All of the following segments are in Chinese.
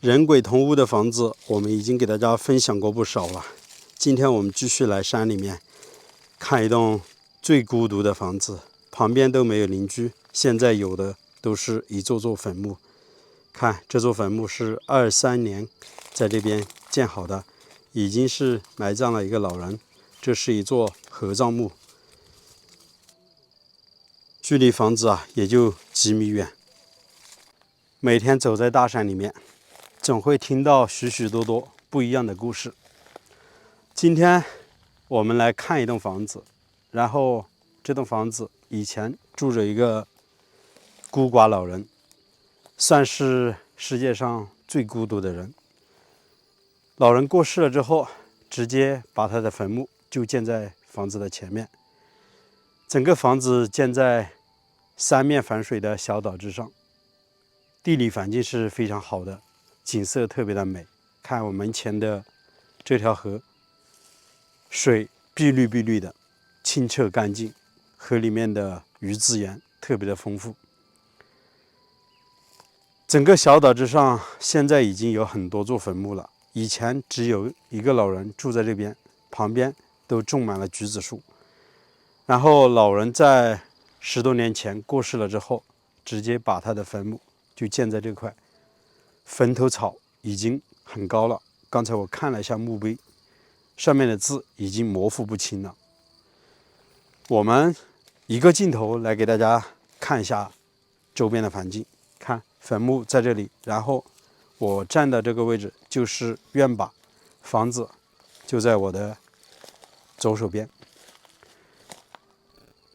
人鬼同屋的房子，我们已经给大家分享过不少了。今天我们继续来山里面看一栋最孤独的房子，旁边都没有邻居，现在有的都是一座座坟墓。看这座坟墓是23年在这边建好的，已经是埋葬了一个老人。这是一座合葬墓，距离房子也就几米远。每天走在大山里面，总会听到许许多多不一样的故事。今天我们来看一栋房子，然后这栋房子以前住着一个孤寡老人，算是世界上最孤独的人。老人过世了之后，直接把他的坟墓就建在房子的前面。整个房子建在三面环水的小岛之上，地理环境是非常好的，景色特别的美。看我门前的这条河，水碧绿碧绿的，清澈干净，河里面的鱼资源特别的丰富。整个小岛之上现在已经有很多座坟墓了，以前只有一个老人住在这边，旁边都种满了橘子树。然后老人在10多年前过世了之后，直接把他的坟墓就建在这块，坟头草已经很高了。刚才我看了一下墓碑，上面的字已经模糊不清了。我们一个镜头来给大家看一下周边的环境。看坟墓在这里，然后我站的这个位置就是院坝，房子就在我的左手边。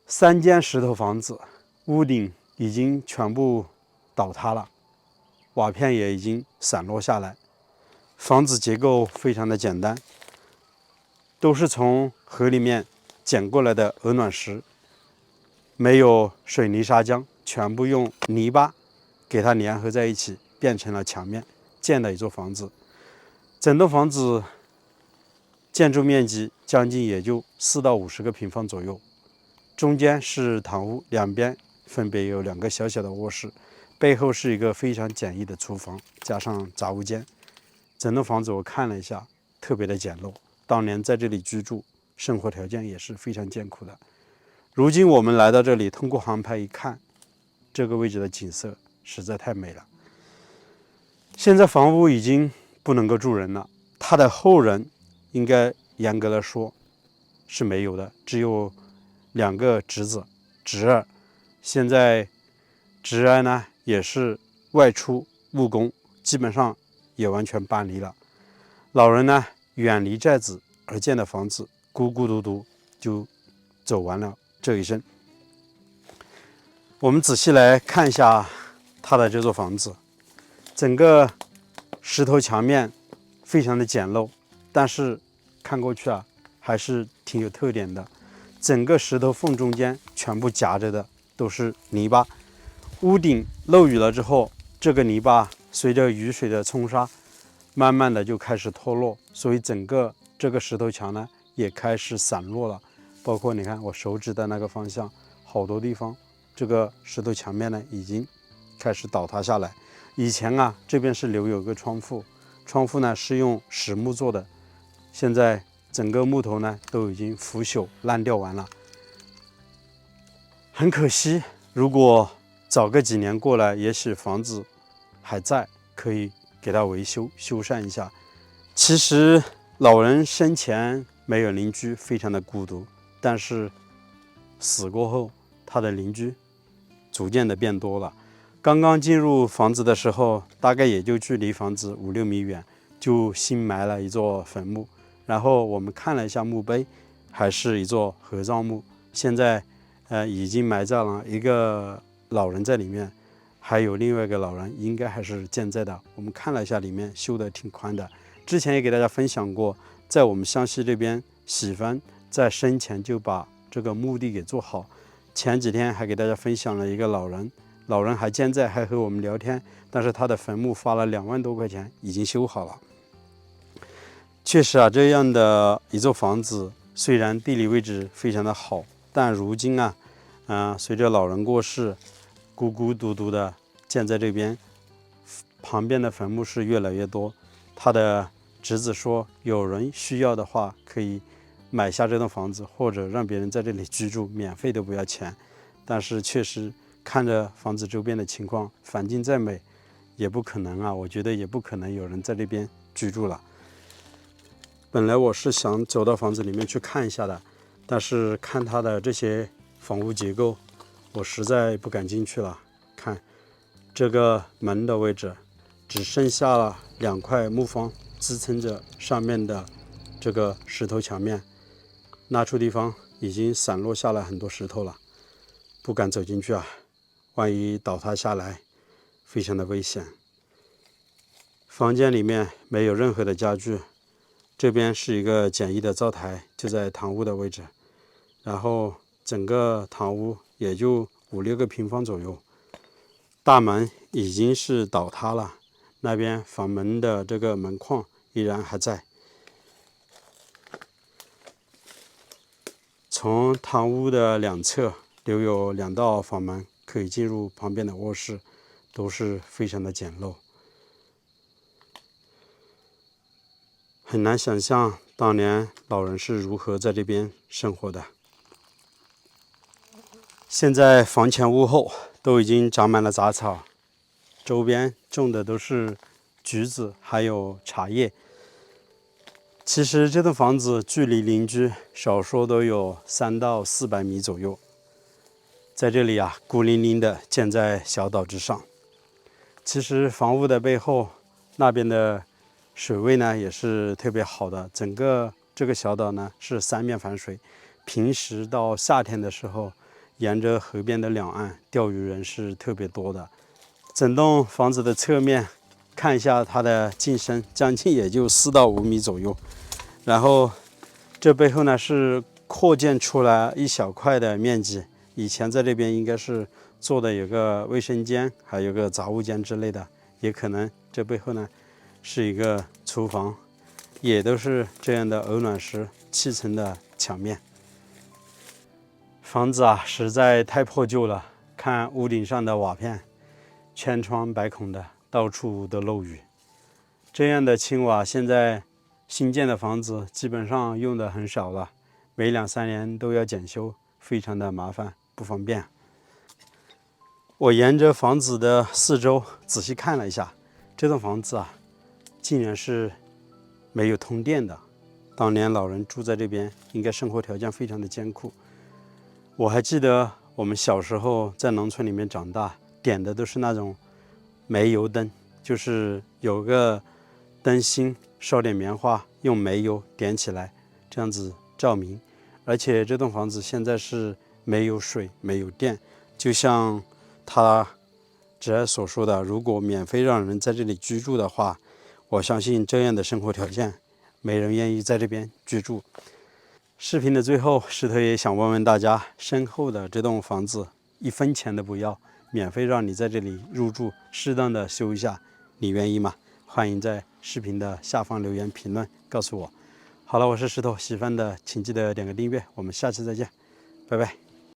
3间石头房子，屋顶已经全部倒塌了，瓦片也已经散落下来。房子结构非常的简单，都是从河里面捡过来的鹅卵石，没有水泥砂浆，全部用泥巴给它粘合在一起，变成了墙面建的一座房子。整栋房子建筑面积将近也就4到50个平方左右，中间是堂屋，两边分别有2个小小的卧室，背后是一个非常简易的厨房，加上杂物间。整栋房子我看了一下，特别的简陋，当年在这里居住，生活条件也是非常艰苦的。如今我们来到这里，通过航拍一看，这个位置的景色实在太美了。现在房屋已经不能够住人了，他的后人应该严格来说是没有的，只有2个侄子、侄儿。现在侄儿呢也是外出务工，基本上也完全搬离了。老人呢远离寨子而建的房子，孤孤独独就走完了这一生。我们仔细来看一下他的这座房子，整个石头墙面非常的简陋，但是看过去还是挺有特点的。整个石头缝中间全部夹着的都是泥巴，屋顶漏雨了之后，这个泥巴随着雨水的冲刷，慢慢的就开始脱落，所以整个这个石头墙呢也开始散落了。包括你看我手指的那个方向，好多地方这个石头墙面呢已经开始倒塌下来。以前这边是留有个窗户，窗户呢是用实木做的，现在整个木头呢都已经腐朽烂掉完了，很可惜。如果早个几年过来，也许房子还在，可以给它维修修缮一下。其实老人生前没有邻居，非常的孤独，但是死过后，他的邻居逐渐的变多了。刚刚进入房子的时候，大概也就距离房子5、6米远，就新埋了一座坟墓。然后我们看了一下墓碑，还是一座合葬墓。现在已经埋葬了一个老人在里面，还有另外一个老人应该还是健在的。我们看了一下，里面修得挺宽的。之前也给大家分享过，在我们湘西这边，喜欢在生前就把这个墓地给做好。前几天还给大家分享了一个老人，老人还健在，还和我们聊天，但是他的坟墓花了2万多块钱，已经修好了。确实这样的一座房子，虽然地理位置非常的好，但如今随着老人过世，孤孤独独的建在这边，旁边的坟墓是越来越多。他的侄子说，有人需要的话可以买下这栋房子，或者让别人在这里居住，免费都不要钱。但是确实看着房子周边的情况，环境再美也不可能啊，我觉得也不可能有人在这边居住了。本来我是想走到房子里面去看一下的，但是看它的这些房屋结构，我实在不敢进去了。看这个门的位置，只剩下了2块木方支撑着上面的这个石头墙面，那处地方已经散落下来很多石头了，不敢走进去啊，万一倒塌下来，非常的危险。房间里面没有任何的家具，这边是一个简易的灶台，就在堂屋的位置，然后整个堂屋也就5-6个平方左右。大门已经是倒塌了，那边房门的这个门框依然还在。从堂屋的2侧留有2道房门，可以进入旁边的卧室，都是非常的简陋。很难想象当年老人是如何在这边生活的。现在房前屋后都已经长满了杂草，周边种的都是橘子还有茶叶。其实这栋房子距离邻居少说都有300到400米左右，在这里啊，孤零零的建在小岛之上。其实房屋的背后那边的水位呢也是特别好的，整个这个小岛呢是3面环水，平时到夏天的时候，沿着河边的两岸钓鱼人是特别多的。整栋房子的侧面看一下它的进深，将近也就4到5米左右。然后这背后呢是扩建出来一小块的面积，以前在这边应该是做的有个卫生间，还有个杂物间之类的，也可能这背后呢是一个厨房，也都是这样的鹅卵石砌成的墙面。房子啊实在太破旧了，看屋顶上的瓦片，千疮百孔的，到处都漏雨。这样的青瓦现在新建的房子基本上用的很少了，每2-3年都要检修，非常的麻烦不方便。我沿着房子的四周仔细看了一下，这栋房子啊竟然是没有通电的。当年老人住在这边，应该生活条件非常的艰苦。我还记得我们小时候在农村里面长大，点的都是那种煤油灯，就是有个灯芯，烧点棉花，用煤油点起来，这样子照明。而且这栋房子现在是没有水没有电，就像他侄儿所说的，如果免费让人在这里居住的话，我相信这样的生活条件没人愿意在这边居住。视频的最后，石头也想问问大家，身后的这栋房子1分钱都不要，免费让你在这里入住，适当的修一下，你愿意吗？欢迎在视频的下方留言评论告诉我。好了，我是石头，喜欢的请记得点个订阅，我们下期再见，拜拜。